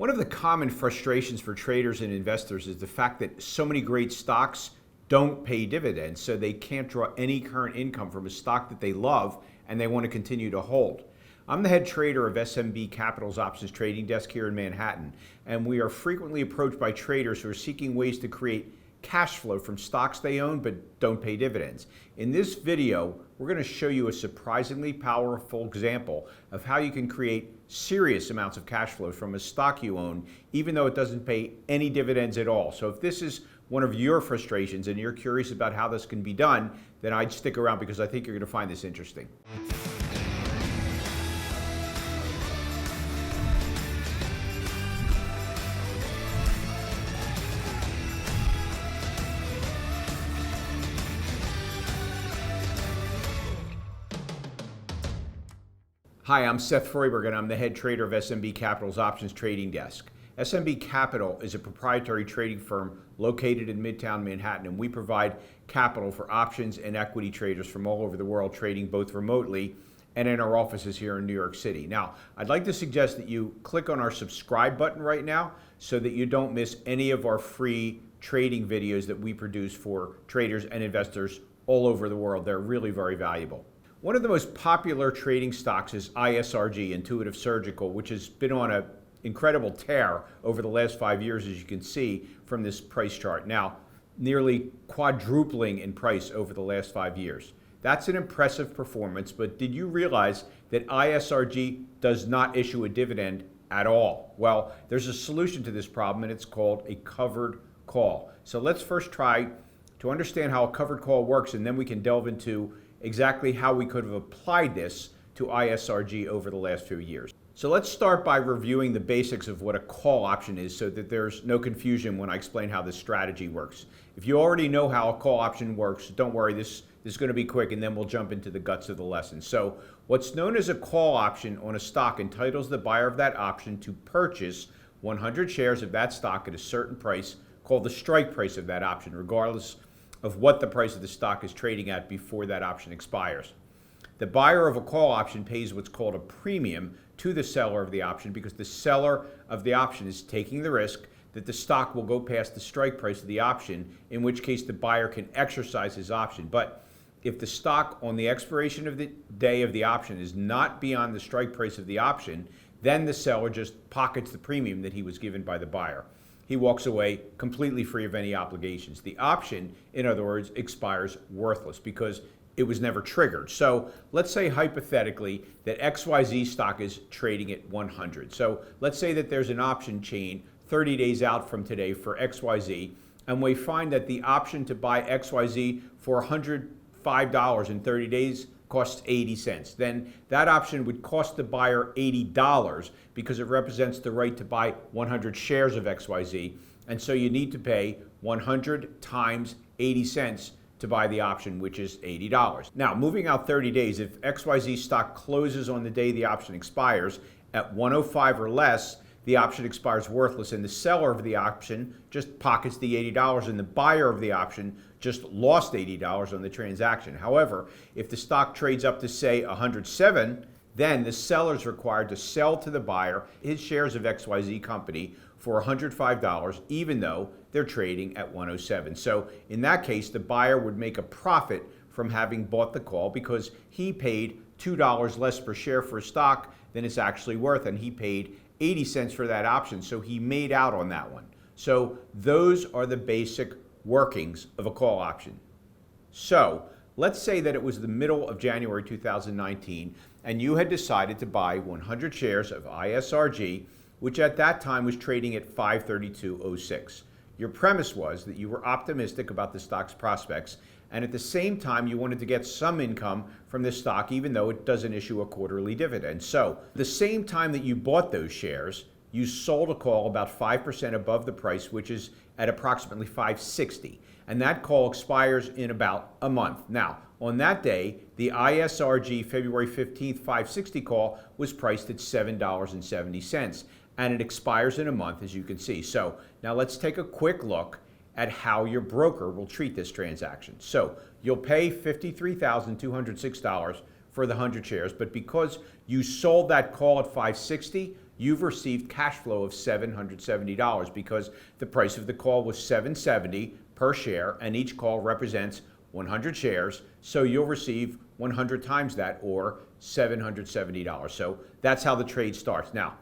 One of the common frustrations for traders and investors is the fact that so many great stocks don't pay dividends, so they can't draw any current income from a stock that they love and they want to continue to hold. I'm the head trader of SMB Capital's options trading desk here in Manhattan, and we are frequently approached by traders who are seeking ways to create cash flow from stocks they own but don't pay dividends. In this video, we're going to show you a surprisingly powerful example of how you can create serious amounts of cash flow from a stock you own, even though it doesn't pay any dividends at all. So if this is one of your frustrations and you're curious about how this can be done, then I'd stick around because I think you're going to find this interesting. Hi, I'm Seth Freuberg, and I'm the head trader of SMB Capital's options trading desk. SMB Capital is a proprietary trading firm located in Midtown Manhattan, and we provide capital for options and equity traders from all over the world, trading both remotely and in our offices here in New York City. Now, I'd like to suggest that you click on our subscribe button right now so that you don't miss any of our free trading videos that we produce for traders and investors all over the world. They're really very valuable. One of the most popular trading stocks is ISRG, Intuitive Surgical, which has been on an incredible tear over the last 5 years, as you can see from this price chart. Now, nearly quadrupling in price over the last 5 years. That's an impressive performance, but did you realize that ISRG does not issue a dividend at all? Well, there's a solution to this problem, and it's called a covered call. So let's first try to understand how a covered call works, and then we can delve into exactly how we could have applied this to ISRG over the last few years. So let's start by reviewing the basics of what a call option is so that there's no confusion when I explain how this strategy works. If you already know how a call option works, don't worry, this is going to be quick, and then we'll jump into the guts of the lesson. So what's known as a call option on a stock entitles the buyer of that option to purchase 100 shares of that stock at a certain price called the strike price of that option, regardless of what the price of the stock is trading at before that option expires. The buyer of a call option pays what's called a premium to the seller of the option because the seller of the option is taking the risk that the stock will go past the strike price of the option, in which case the buyer can exercise his option. But if the stock on the expiration of the day of the option is not beyond the strike price of the option, then the seller just pockets the premium that he was given by the buyer. He walks away completely free of any obligations. The option, in other words, expires worthless because it was never triggered. So let's say hypothetically that XYZ stock is trading at 100. So let's say that there's an option chain 30 days out from today for XYZ, and we find that the option to buy XYZ for $105 in 30 days costs 80 cents. Then that option would cost the buyer $80 because it represents the right to buy 100 shares of XYZ. And so you need to pay 100 times 80 cents to buy the option, which is $80. Now, moving out 30 days, if XYZ stock closes on the day the option expires at 105 or less, the option expires worthless, and the seller of the option just pockets the $80, and the buyer of the option just lost $80 on the transaction. However, if the stock trades up to, say, 107, then the seller is required to sell to the buyer his shares of XYZ company for $105, even though they're trading at 107. So in that case, the buyer would make a profit from having bought the call because he paid $2 less per share for a stock than it's actually worth, and he paid 80 cents for that option, so he made out on that one. So those are the basic workings of a call option. So let's say that it was the middle of January 2019, and you had decided to buy 100 shares of ISRG, which at that time was trading at $532.06. Your premise was that you were optimistic about the stock's prospects, and at the same time you wanted to get some income from the stock even though it doesn't issue a quarterly dividend. So the same time that you bought those shares, you sold a call about 5% above the price, which is at approximately $560, and that call expires in about a month. Now, on that day, the ISRG February 15th 560 call was priced at $7.70, and it expires in a month, as you can see. So now let's take a quick look at how your broker will treat this transaction. So you'll pay $53,206 for the 100 shares, but because you sold that call at $560, you've received cash flow of $770 because the price of the call was $770 per share, and each call represents 100 shares, so you'll receive 100 times that, or $770. So that's how the trade starts. Now,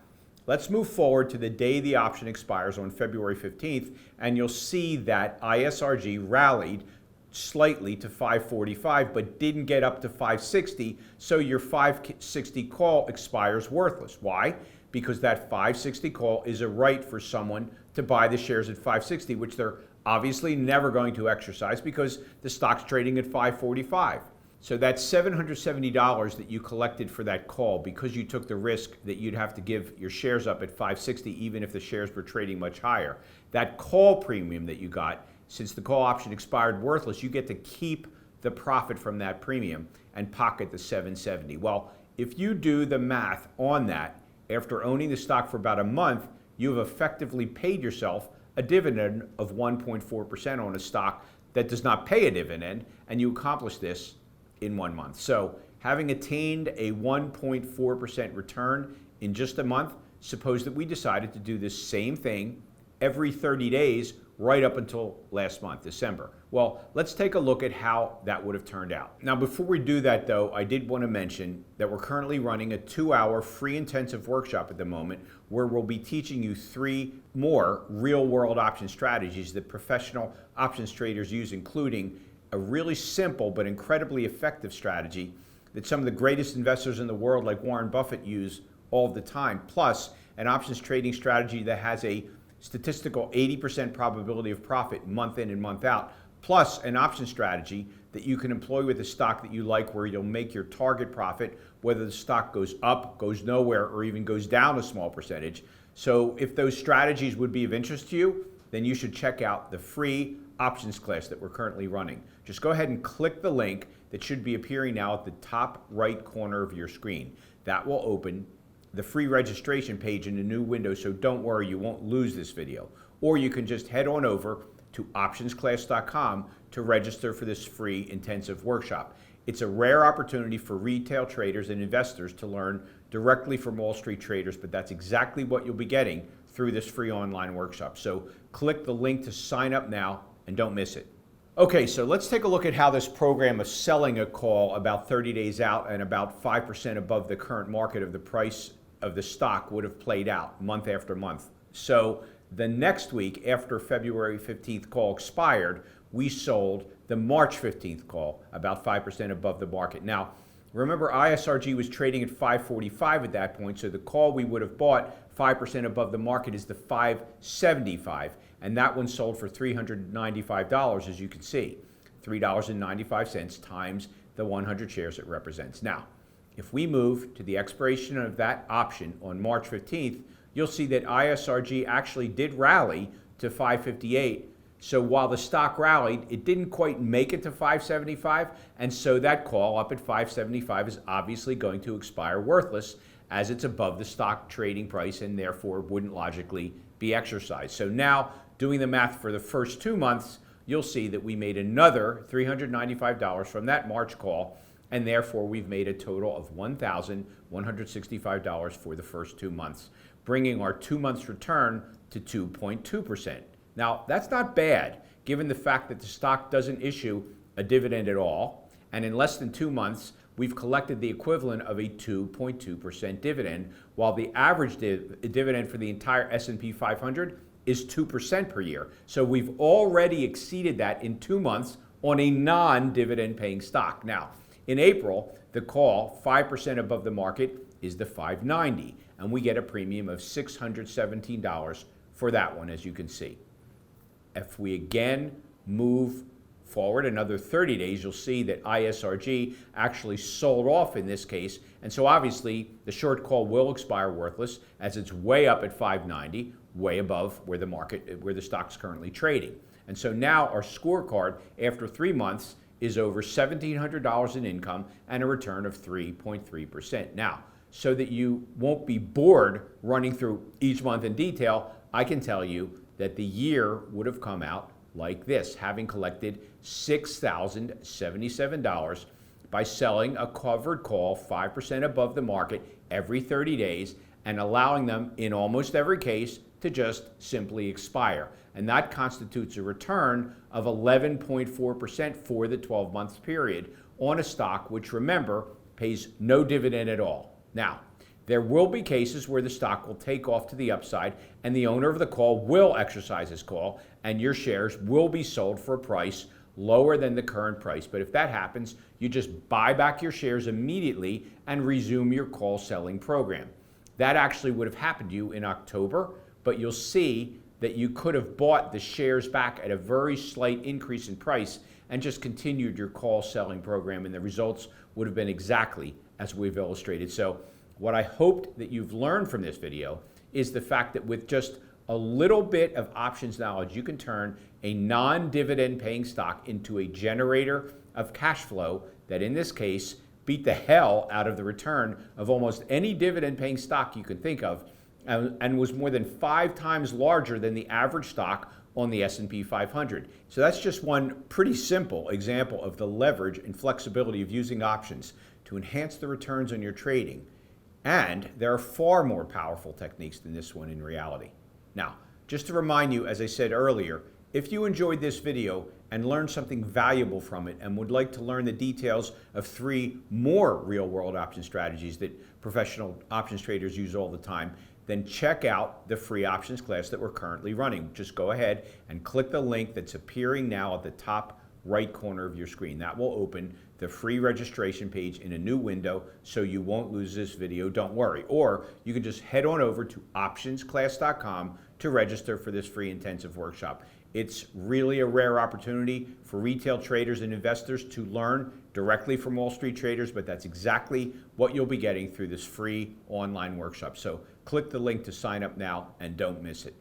let's move forward to the day the option expires on February 15th, and you'll see that ISRG rallied slightly to 545, but didn't get up to 560, so your 560 call expires worthless. Why? Because that 560 call is a right for someone to buy the shares at 560, which they're obviously never going to exercise because the stock's trading at 545. So that $770 that you collected for that call, because you took the risk that you'd have to give your shares up at 560 even if the shares were trading much higher, that call premium that you got, since the call option expired worthless, you get to keep the profit from that premium and pocket the $770. Well, if you do the math on that, after owning the stock for about a month, you've effectively paid yourself a dividend of 1.4% on a stock that does not pay a dividend, and you accomplish this in 1 month. So having attained a 1.4% return in just a month, suppose that we decided to do this same thing every 30 days right up until last month, December. Well, let's take a look at how that would have turned out. Now, before we do that though, I did want to mention that we're currently running a 2-hour free intensive workshop at the moment where we'll be teaching you 3 more real-world option strategies that professional options traders use, including a really simple but incredibly effective strategy that some of the greatest investors in the world like Warren Buffett use all the time, plus an options trading strategy that has a statistical 80% probability of profit month in and month out, plus an option strategy that you can employ with a stock that you like where you'll make your target profit whether the stock goes up, goes nowhere, or even goes down a small percentage. So if those strategies would be of interest to you, then you should check out the free options class that we're currently running. Just go ahead and click the link that should be appearing now at the top right corner of your screen. That will open the free registration page in a new window, so don't worry, you won't lose this video. Or you can just head on over to optionsclass.com to register for this free intensive workshop. It's a rare opportunity for retail traders and investors to learn directly from Wall Street traders, but that's exactly what you'll be getting through this free online workshop. So click the link to sign up now and don't miss it. Okay, so let's take a look at how this program of selling a call about 30 days out and about 5% above the current market of the price of the stock would have played out month after month. So the next week after February 15th call expired, we sold the March 15th call about 5% above the market. Now, remember ISRG was trading at 545 at that point, so the call we would have bought 5% above the market is the 575, and that one sold for $395, as you can see, $3.95 times the 100 shares it represents. Now, if we move to the expiration of that option on March 15th, you'll see that ISRG actually did rally to 558. So while the stock rallied, it didn't quite make it to 575, and so that call up at 575 is obviously going to expire worthless as it's above the stock trading price and therefore wouldn't logically be exercised. So now, doing the math for the first 2 months, you'll see that we made another $395 from that March call, and therefore we've made a total of $1,165 for the first 2 months, bringing our 2 months return to 2.2%. Now, that's not bad, given the fact that the stock doesn't issue a dividend at all, and in less than 2 months, we've collected the equivalent of a 2.2% dividend, while the average dividend for the entire S&P 500 is 2% per year. So we've already exceeded that in 2 months on a non-dividend paying stock. Now, in April, the call, 5% above the market, is the 590, and we get a premium of $617 for that one, as you can see. If we again move forward another 30 days, you'll see that ISRG actually sold off in this case, and so obviously the short call will expire worthless as it's way up at 590, way above where the stock's currently trading. And so now our scorecard after 3 months is over $1,700 in income and a return of 3.3%. Now, so that you won't be bored running through each month in detail, I can tell you that the year would have come out like this, having collected $6,077 by selling a covered call 5% above the market every 30 days and allowing them, in almost every case, to just simply expire. And that constitutes a return of 11.4% for the 12-month period on a stock which, remember, pays no dividend at all. Now, there will be cases where the stock will take off to the upside and the owner of the call will exercise his call and your shares will be sold for a price lower than the current price. But if that happens, you just buy back your shares immediately and resume your call selling program. That actually would have happened to you in October, but you'll see that you could have bought the shares back at a very slight increase in price and just continued your call selling program, and the results would have been exactly as we've illustrated. So what I hoped that you've learned from this video is the fact that with just a little bit of options knowledge, you can turn a non-dividend paying stock into a generator of cash flow that in this case beat the hell out of the return of almost any dividend paying stock you can think of, and was more than 5 times larger than the average stock on the S&P 500. So that's just one pretty simple example of the leverage and flexibility of using options to enhance the returns on your trading. And there are far more powerful techniques than this one in reality. Now, just to remind you, as I said earlier, if you enjoyed this video and learned something valuable from it and would like to learn the details of 3 more real-world option strategies that professional options traders use all the time, then check out the free options class that we're currently running. Just go ahead and click the link that's appearing now at the top right corner of your screen. That will open the free registration page in a new window so you won't lose this video, don't worry. Or you can just head on over to optionsclass.com to register for this free intensive workshop. It's really a rare opportunity for retail traders and investors to learn directly from Wall Street traders, but that's exactly what you'll be getting through this free online workshop. So click the link to sign up now and don't miss it.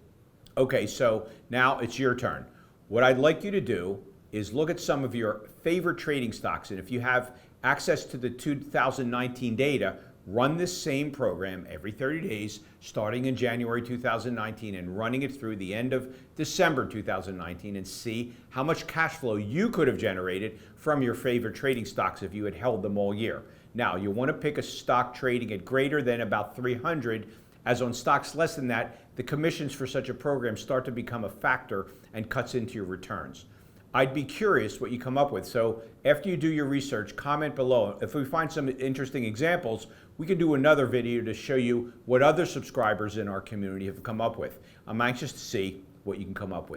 Okay, so now it's your turn. What I'd like you to do is look at some of your favorite trading stocks, and if you have access to the 2019 data, run this same program every 30 days, starting in January 2019 and running it through the end of December 2019, and see how much cash flow you could have generated from your favorite trading stocks if you had held them all year. Now, you want to pick a stock trading at greater than about 300, as on stocks less than that, the commissions for such a program start to become a factor and cuts into your returns. I'd be curious what you come up with. So after you do your research, comment below. If we find some interesting examples, we can do another video to show you what other subscribers in our community have come up with. I'm anxious to see what you can come up with.